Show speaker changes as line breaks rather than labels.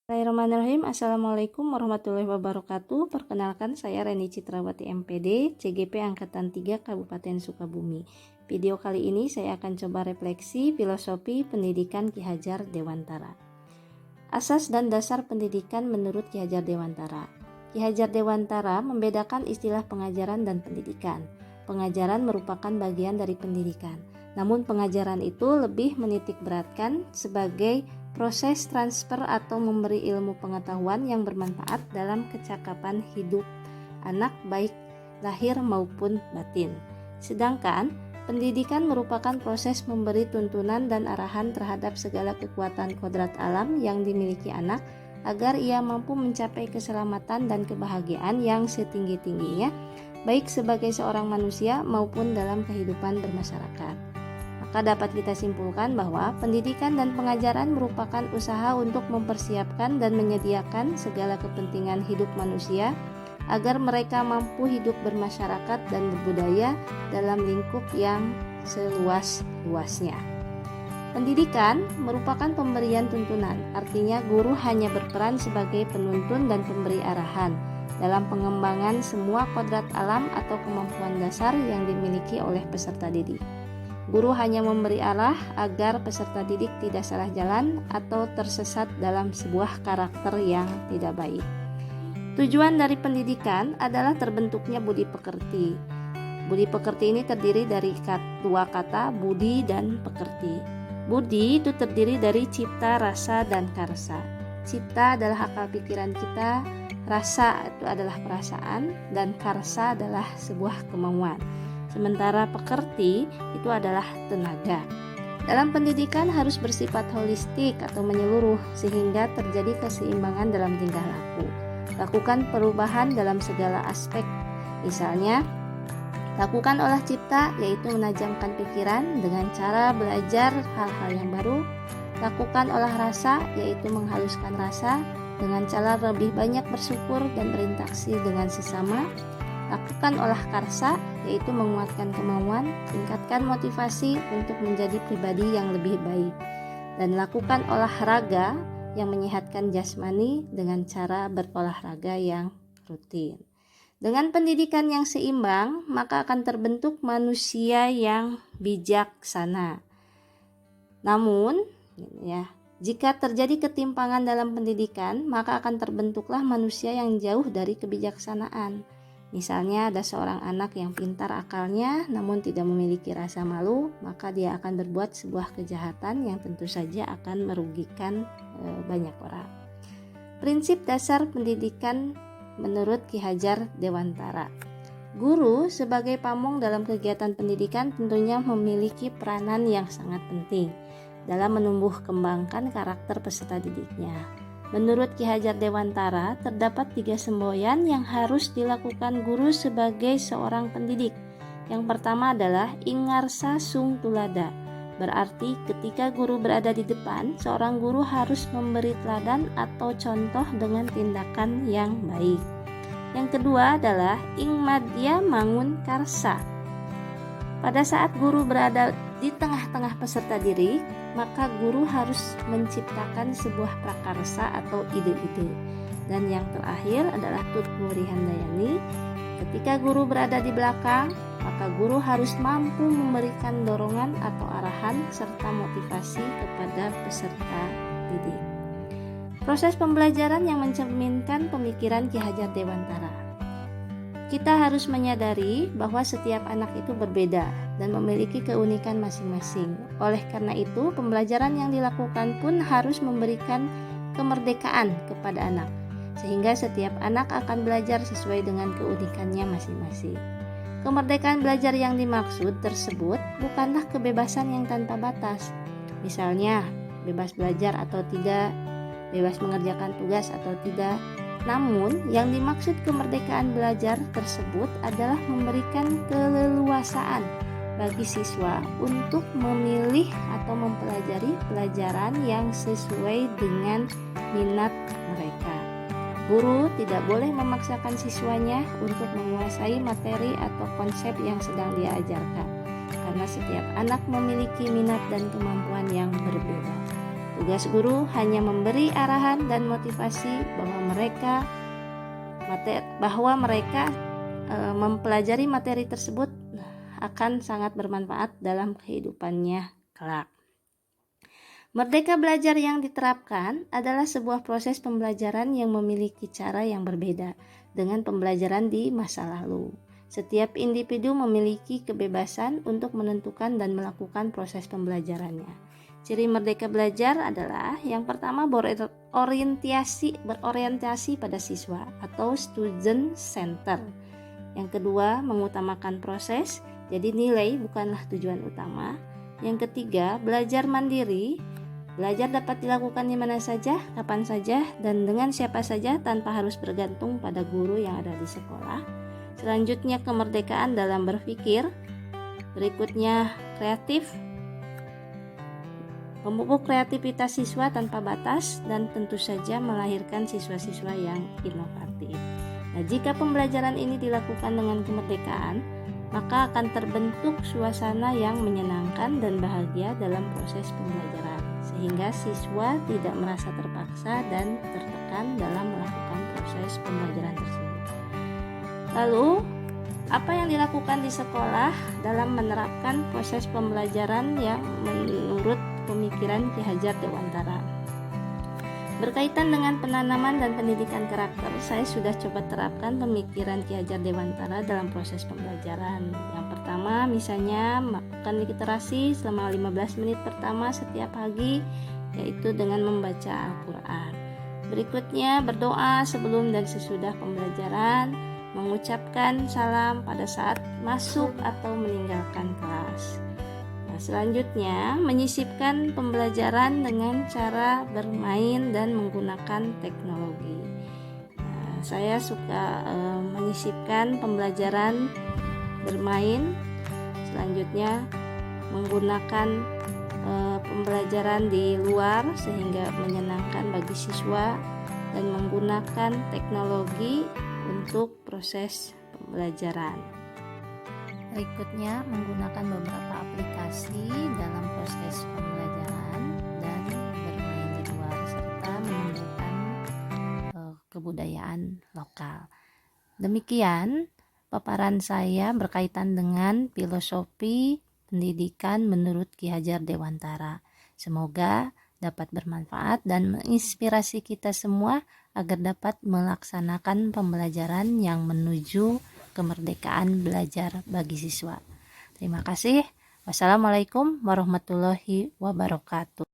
Bismillahirrahmanirrahim. Assalamualaikum warahmatullahi wabarakatuh. Perkenalkan, saya Reni Citrawati MPD, CGP Angkatan 3 Kabupaten Sukabumi. Video kali ini saya akan coba refleksi filosofi pendidikan Ki Hajar Dewantara. Asas dan dasar pendidikan menurut Ki Hajar Dewantara. Ki Hajar Dewantara membedakan istilah pengajaran dan pendidikan. Pengajaran merupakan bagian dari pendidikan. Namun pengajaran itu lebih menitik beratkan sebagai proses transfer atau memberi ilmu pengetahuan yang bermanfaat dalam kecakapan hidup anak baik lahir maupun batin. Sedangkan pendidikan merupakan proses memberi tuntunan dan arahan terhadap segala kekuatan kodrat alam yang dimiliki anak agar ia mampu mencapai keselamatan dan kebahagiaan yang setinggi-tingginya baik sebagai seorang manusia maupun dalam kehidupan bermasyarakat. Maka dapat kita simpulkan bahwa pendidikan dan pengajaran merupakan usaha untuk mempersiapkan dan menyediakan segala kepentingan hidup manusia agar mereka mampu hidup bermasyarakat dan berbudaya dalam lingkup yang seluas-luasnya. Pendidikan merupakan pemberian tuntunan, artinya guru hanya berperan sebagai penuntun dan pemberi arahan dalam pengembangan semua kodrat alam atau kemampuan dasar yang dimiliki oleh peserta didik. Guru hanya memberi arah agar peserta didik tidak salah jalan atau tersesat dalam sebuah karakter yang tidak baik. Tujuan dari pendidikan adalah terbentuknya budi pekerti. Budi pekerti ini terdiri dari dua kata, budi dan pekerti. Budi itu terdiri dari cipta, rasa, dan karsa. Cipta adalah akal pikiran kita, rasa itu adalah perasaan, dan karsa adalah sebuah kemauan. Sementara pekerti itu adalah tenaga. Dalam pendidikan harus bersifat holistik atau menyeluruh sehingga terjadi keseimbangan dalam tingkah laku. Lakukan perubahan dalam segala aspek. Misalnya, lakukan olah cipta yaitu menajamkan pikiran dengan cara belajar hal-hal yang baru. Lakukan olah rasa yaitu menghaluskan rasa dengan cara lebih banyak bersyukur dan berinteraksi dengan sesama. Lakukan olah karsa, yaitu menguatkan kemauan, tingkatkan motivasi untuk menjadi pribadi yang lebih baik. Dan lakukan olahraga yang menyehatkan jasmani dengan cara berolahraga yang rutin. Dengan pendidikan yang seimbang, maka akan terbentuk manusia yang bijaksana. Namun, jika terjadi ketimpangan dalam pendidikan, maka akan terbentuklah manusia yang jauh dari kebijaksanaan. Misalnya ada seorang anak yang pintar akalnya namun tidak memiliki rasa malu, maka dia akan berbuat sebuah kejahatan yang tentu saja akan merugikan banyak orang. Prinsip dasar pendidikan menurut Ki Hajar Dewantara. Guru sebagai pamong dalam kegiatan pendidikan tentunya memiliki peranan yang sangat penting dalam menumbuh kembangkan karakter peserta didiknya. Menurut Ki Hajar Dewantara, terdapat 3 semboyan yang harus dilakukan guru sebagai seorang pendidik. Yang pertama adalah ingarsa sung tulada. Berarti ketika guru berada di depan, seorang guru harus memberi teladan atau contoh dengan tindakan yang baik. Yang kedua adalah ingmadya mangun karsa. Pada saat guru berada di tengah-tengah peserta didik, maka guru harus menciptakan sebuah prakarsa atau ide-ide. Dan yang terakhir adalah tutmuri handayani. Ketika guru berada di belakang, maka guru harus mampu memberikan dorongan atau arahan serta motivasi kepada peserta didik. Proses pembelajaran yang mencerminkan pemikiran Ki Hajar Dewantara. Kita harus menyadari bahwa setiap anak itu berbeda dan memiliki keunikan masing-masing. Oleh karena itu, pembelajaran yang dilakukan pun harus memberikan kemerdekaan kepada anak, sehingga setiap anak akan belajar sesuai dengan keunikannya masing-masing. Kemerdekaan belajar yang dimaksud tersebut bukanlah kebebasan yang tanpa batas. Misalnya, bebas belajar atau tidak, bebas mengerjakan tugas atau tidak. Namun, yang dimaksud kemerdekaan belajar tersebut adalah memberikan keleluasaan bagi siswa untuk memilih atau mempelajari pelajaran yang sesuai dengan minat mereka. Guru tidak boleh memaksakan siswanya untuk menguasai materi atau konsep yang sedang dia ajarkan, karena setiap anak memiliki minat dan kemampuan yang berbeda. Tugas guru hanya memberi arahan dan motivasi bahwa mereka mempelajari materi tersebut akan sangat bermanfaat dalam kehidupannya kelak. Merdeka belajar yang diterapkan adalah sebuah proses pembelajaran yang memiliki cara yang berbeda dengan pembelajaran di masa lalu. Setiap individu memiliki kebebasan untuk menentukan dan melakukan proses pembelajarannya. Ciri merdeka belajar adalah yang pertama berorientasi pada siswa atau student center. Yang kedua, mengutamakan proses, jadi nilai bukanlah tujuan utama. Yang ketiga, belajar mandiri. Belajar dapat dilakukan di mana saja, kapan saja, dan dengan siapa saja tanpa harus bergantung pada guru yang ada di sekolah. Selanjutnya, kemerdekaan dalam berpikir. Berikutnya, kreatif. Memupuk kreativitas siswa tanpa batas dan tentu saja melahirkan siswa-siswa yang inovatif. Nah, jika pembelajaran ini dilakukan dengan kemerdekaan, maka akan terbentuk suasana yang menyenangkan dan bahagia dalam proses pembelajaran, sehingga siswa tidak merasa terpaksa dan tertekan dalam melakukan proses pembelajaran tersebut. Lalu, apa yang dilakukan di sekolah dalam menerapkan proses pembelajaran yang menurut pemikiran Ki Hajar Dewantara? Berkaitan dengan penanaman dan pendidikan karakter, saya sudah coba terapkan pemikiran Ki Hajar Dewantara dalam proses pembelajaran. Yang pertama, misalnya melakukan literasi selama 15 menit pertama setiap pagi, yaitu dengan membaca Al-Quran. Berikutnya, berdoa sebelum dan sesudah pembelajaran, mengucapkan salam pada saat masuk atau meninggalkan kelas. Selanjutnya, menyisipkan pembelajaran dengan cara bermain dan menggunakan teknologi. Saya suka menyisipkan pembelajaran bermain, selanjutnya menggunakan pembelajaran di luar sehingga menyenangkan bagi siswa, dan menggunakan teknologi untuk proses pembelajaran. Berikutnya, menggunakan beberapa aplikasi dalam proses pembelajaran dan bermain di luar serta menunjukkan kebudayaan lokal. Demikian paparan saya berkaitan dengan filosofi pendidikan menurut Ki Hajar Dewantara. Semoga dapat bermanfaat dan menginspirasi kita semua agar dapat melaksanakan pembelajaran yang menuju kemerdekaan belajar bagi siswa. Terima kasih. Wassalamualaikum warahmatullahi wabarakatuh.